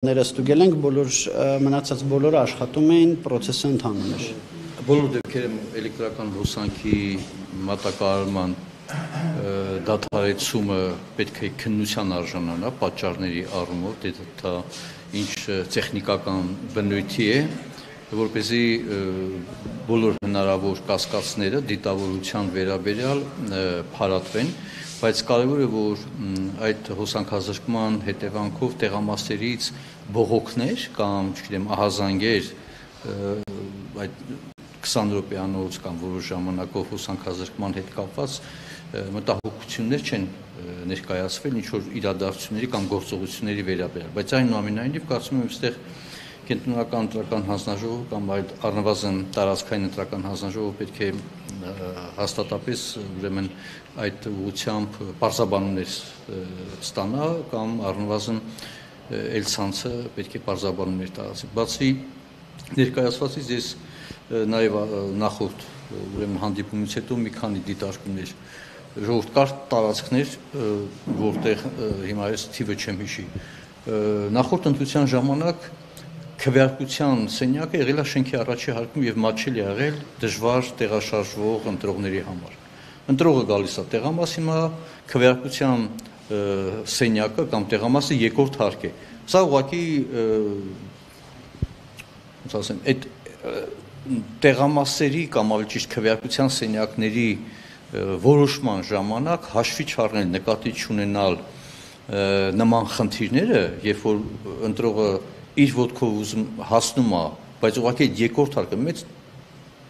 Ներստուգել ենք բոլոր մնացած բոլորը աշխատում էին, process-ը ընթանում էր։ Բոլոր դեպքերում էլեկտրական հոսանքի մատակարարման դադարեցումը պետք է քննության արժանանա պատճառների առումով, դա ինչ տեխնիկական բնույթի է, որպեսզի բոլոր հնարավոր կասկածները դիտավորության վերաբերյալ փարատվեն, բայց կարևոր է, որ այդ հոսանքազրկման հետևանքով տեղամասերից բողոքներ կամ, չգիտեմ, ահազանգեր այդ 20 րոպեանոց կամ որոշ ժամանակով հոսանքազրկման հետ կապված մտահոգություններ չեն ներկայացվել ինչ-որ իրադարձությունների կամ գործողությունների վերաբերյալ, բայց այնուամենայնիվ կարծում եմ այստեղ կենտրոնական ընտրական հանձնաժողովը կամ այդ առնվազն տարածքային ընտրական հանձնաժողովը պետք է հաստատապես ուրեմն այդ ուղղությամբ պարզաբանումներ ստանա կամ առնվազն Էլցանցը պետք է պարզաբանումներ տարածի։ Բացի ներկայացվածից ես նաև նախորդ ուրեմն հանդիպումից հետո մի քանի դիտարկումներ ժողովուրդ կար տարածքներ, որտեղ հիմա այս թիվը չեմ հիշի։ Նախորդ ընտրության ժամանակ քվեարկության սենյակը եղել է շենքի առաջի հարկում եւ մատչել է եղել դժվար տեղաշարժվող ընտրողների համար։ Ընտրողը գալիս է տեղամաս, հիմա քվեարկության սենյակը կամ տեղամասը երկրորդ հարկ է։ Սա ուղղակի ոնց ասեմ, այդ տեղամասերի կամ ավելի ճիշտ քվեարկության սենյակների որոշման ժամանակ հաշվի չառնել, նկատի չունենալ նման խնդիրները, երբ որ ընտրողը իր ոտքով ուզում հասնում է, բայց ուղղակի երկրորդ հարկը մեծ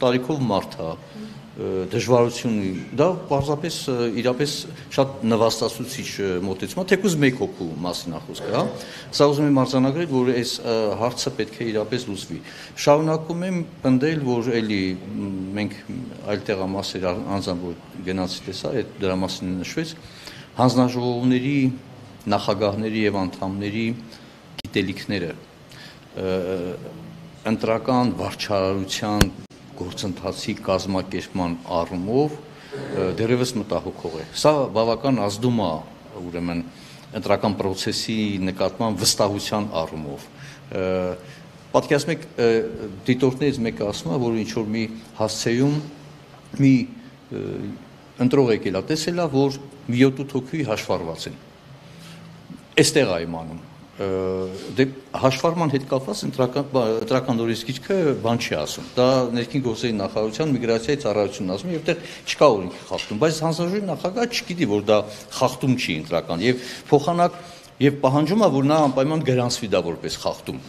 տարիքով մարդ է, դժվարություն ունի, դա պարզապես իրապես շատ նվաստացուցիչ մոտեցում է, թեկուզ մեկ հոգու մասին է խոսքը, հա։ Սա ուզում եմ արձանագրել, որ այս հարցը պետք է իրապես լուծվի։ Շարունակում եմ պնդել, որ էլի մենք այլ տեղամասեր անձամբ որ գնացի տեսա, այդ դրա մասին նշվեց, հանձնաժողովների, նախագահների եւ անդամների գիտելիքները ընտրական վարչարարության գործընթացի կազմակերպման առումով դեռևս մտահոգող է։ Սա բավական ազդում է ուրեմն ընտրական process-ի նկատմամբ վստահության առումով։ Պատկերացնեք դիտորդներից մեկը ասում է, որ ինչ որ մի հասցեում մի ընտրող եկել է, տեսել է, որ 7-8 հոգի հաշվառված են։ Այստեղ է իմանում։ Դե հաշվառման հետ կապված ընտրական օրենսգիրքը բան չի ասում։ Դա ներքին գործերի նախարարության միգրացիայի ծառայությունն ասում է, եւ այդտեղ չկա օրենքի խախտում, բայց հանձնաժողովի նախագահը չգիտի, որ դա խախտում չի ընտրական եւ փոխանակ եւ պահանջում է, որ նա անպայման գրանցվի դա որպես խախտում։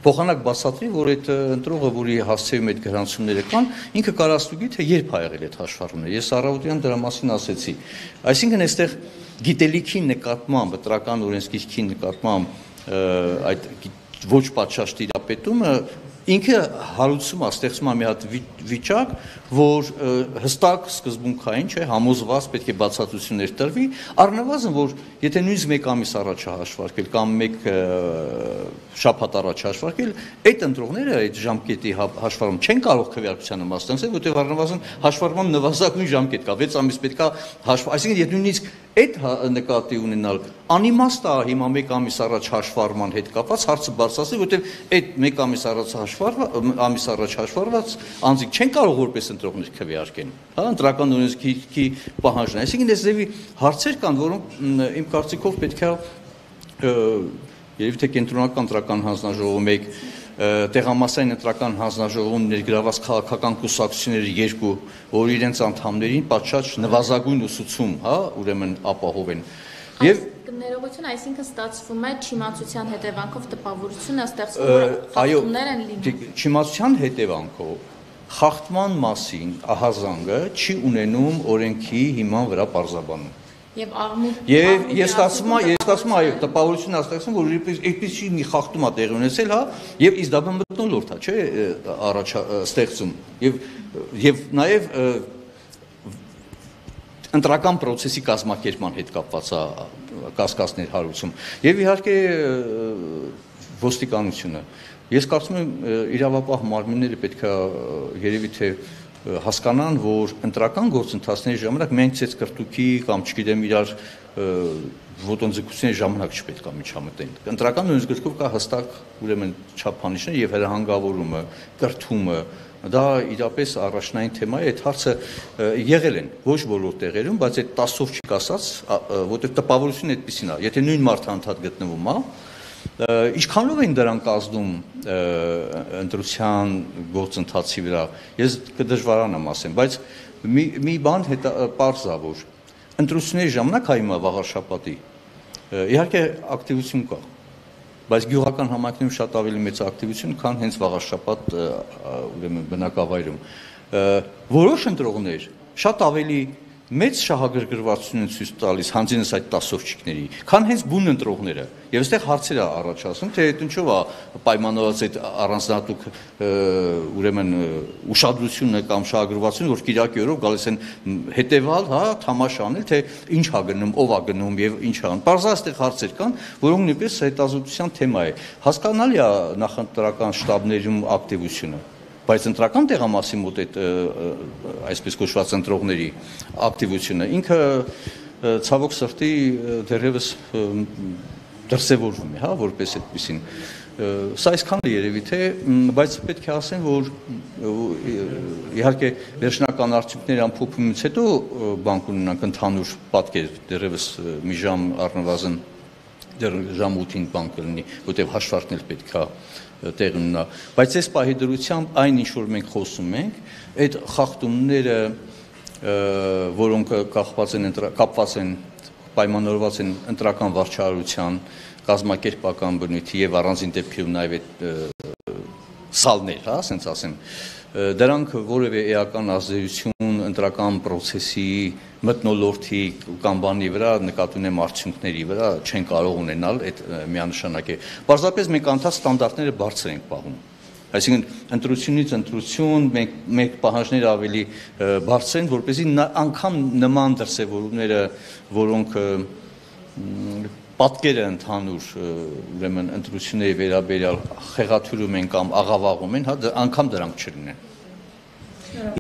Փոխանակ բացատրի, որ այդ ընտրողը, որի հասցեում այդ գրանցումները կան, ինքը կարա ստուգի, թե երբ ա եղել այդ հաշվառումները։ Ես առավոտյան դրա մասին ասեցի։ Այսինքն այստեղ գիտելիքի նկատմամբ, ընտրական օրենսգիրքի նկատմամբ այդ ոչ պատշաճ տիրապետումը ինքը հարուցում է, ստեղծում է մի հատ վիճակ, որ հստակ սկզբունքային չէ, համոզված պետք է բացատրություններ տրվի, առնվազն որ եթե նույնիսկ մեկ ամիս առաջ հաշվարկել կամ մեկ շաբաթ առաջ հաշվարկել, այդ ընտրողները այդ ժամկետի հաշվառում չեն կարող քվեարկությանը մասնակցել, որտեղ առնվազն հաշվառման նվազագույն ժամկետ կա, 6 ամիս պետք է այսինքն եթե նույնիսկ այդ նկատի ունենալ անիմաստ է հիմա մեկ ամիս առաջ հաշվառման հետ կապված հարցը բարձրացնել, որտեղ այդ մեկ ամիս առաջ հաշվառված անձինք չեն կարող որպես ընտրողներ քվեարկեն, հա, ընտրական օրենսգիրքի պահանջն է։ Այսինքն այս ձևի հարցեր կան, որոնք իմ կարծիքով պետք է երևի թե կենտրոնական ընտրական հանձնաժողովը մեկ տեղամասային ընտրական հանձնաժողովում ներգրաված քաղաքական կուսակցությունների 2, որ իրենց անդամներին պատշաճ նվազագույն ուսուցում, հա, ուրեմն ապահովեն։ Եվ ներողություն, այսինքն ստացվում է չիմացության հետևանքով տպավորությունը ստեղծվում, որ խախտումներ են լինում։ Չիմացության հետևանքով խախտման մասին ահազանգը չի ունենում օրենքի հիման վրա պարզաբանում։ Եվ ես ստացվում է, այո, տպավորությունը ստացվում, որ այդպիսի մի խախտում է տեղի ունեցել, հա, եւ իսկ դա մտնոլորտ է, չէ, առաջ ստեղծում։ Եվ նաեւ ընտրական process-ի կազմակերպման հետ կապված է կասկածներ հարուցում։ Եվ իհարկե ոստիկանությունը։ Ես կարծում եմ իրավապահ մարմինները պետք է երևի թե հասկանան, որ ընտրական գործընթացների ժամանակ մենք ցեցկրտուքի կամ չգիտեմ իրար ոտնձգությունների ժամանակ չպետք է միջամտենք։ Ընտրական նույնիսկ գրքով կա հստակ ուրեմն չափանիշներ եւ հրահանգավորումը, կրթումը, դա իրապես առաջնային թեմա է, այդ հարցը եղել են ոչ բոլոր տեղերում, բայց այդ 10-ով չկասած, որտեղ տպավորությունը այդպեսին է, եթե նույն մարդը անդադ գտնվում է, ինչքանով են դրանք ազդում ընտրության գործընթացի վրա, ես կդժվարանամ ասեմ, բայց մի բան պարզ է, որ ընտրությունների ժամանակ հայմա վաղար շաբաթի, իհարկե ակտիվություն կա, բայց գյուղական համայնքներում շատ ավելի մեծ ակտիվություն, քան հենց վաղար շաբաթ ուրեմն բնակավայրում, որոշ ընտրողներ շատ ավելի մեծ շահագրգռվածություն են ցույց տալիս հանձինս այդ 10 ովչիկների, քան հենց բուն ընտրողները։ Եվ այստեղ հարցեր է առաջացնում, թե այդ ինչով է պայմանավորված այդ առանձնահատուկ ուրեմն ուշադրությունը կամ շահագրգռվածությունը, որ կիրակի օրով գալիս են հետևալ, հա, թամաշ անել, թե ինչ է գնում, ով է գնում եւ ինչ է անում։ Պարզա այստեղ հարցեր կան, որոնք նույնպես հետազոտության թեմա է։ Հասկանալի է նախընտրական շտաբներում ակտիվությունը, բայց ընտրական տեղամասի մոտ այդ այսպես կոչված ընտրողների ակտիվությունը ինքը ցավոք սրտի դեռևս դրսևորվում է, հա, որպես այդպեսին։ Սա այսքանն է երևի թե, բայց պետք է ասեմ, որ իհարկե վերջնական արդյունքների ամփոփումից հետո բան կունենանք ընդհանուր պատկեր, դեռևս մի ժամ առնվազն ժամ 8-ին բան կլինի, որտեղ հաշվարկներ պետք է տեղ ունենա, բայց այս պահի դրությամբ այն ինչ որ մենք խոսում ենք, այդ խախտումները, որոնք կապված են պայմանավորված են ընտրական վարչարարության, կազմակերպական բնույթի եւ առանձին դեպքերում նաեւ այդ սալներ, հա, ասենց ասեմ, դրանք որևէ էական ազդեցություն ընտրական process-ի մթնոլորտի կամ բանի վրա նկատի ունեմ արդյունքների վրա չեն կարող ունենալ, այդ միանշանակ է։ Պարզապես մենք անդադ ստանդարտները բարձր ենք պահում։ Այսինքն ընտրությունից ընտրություն մենք պահանջները ավելի բարձր են, որպեսզի անգամ նման դրսևորումները, որոնք պատկերը ընդհանուր ուրեմն ընտրությունների վերաբերյալ խեղաթյուրում են կամ աղավաղում են, հա, անգամ դրանք չլինեն։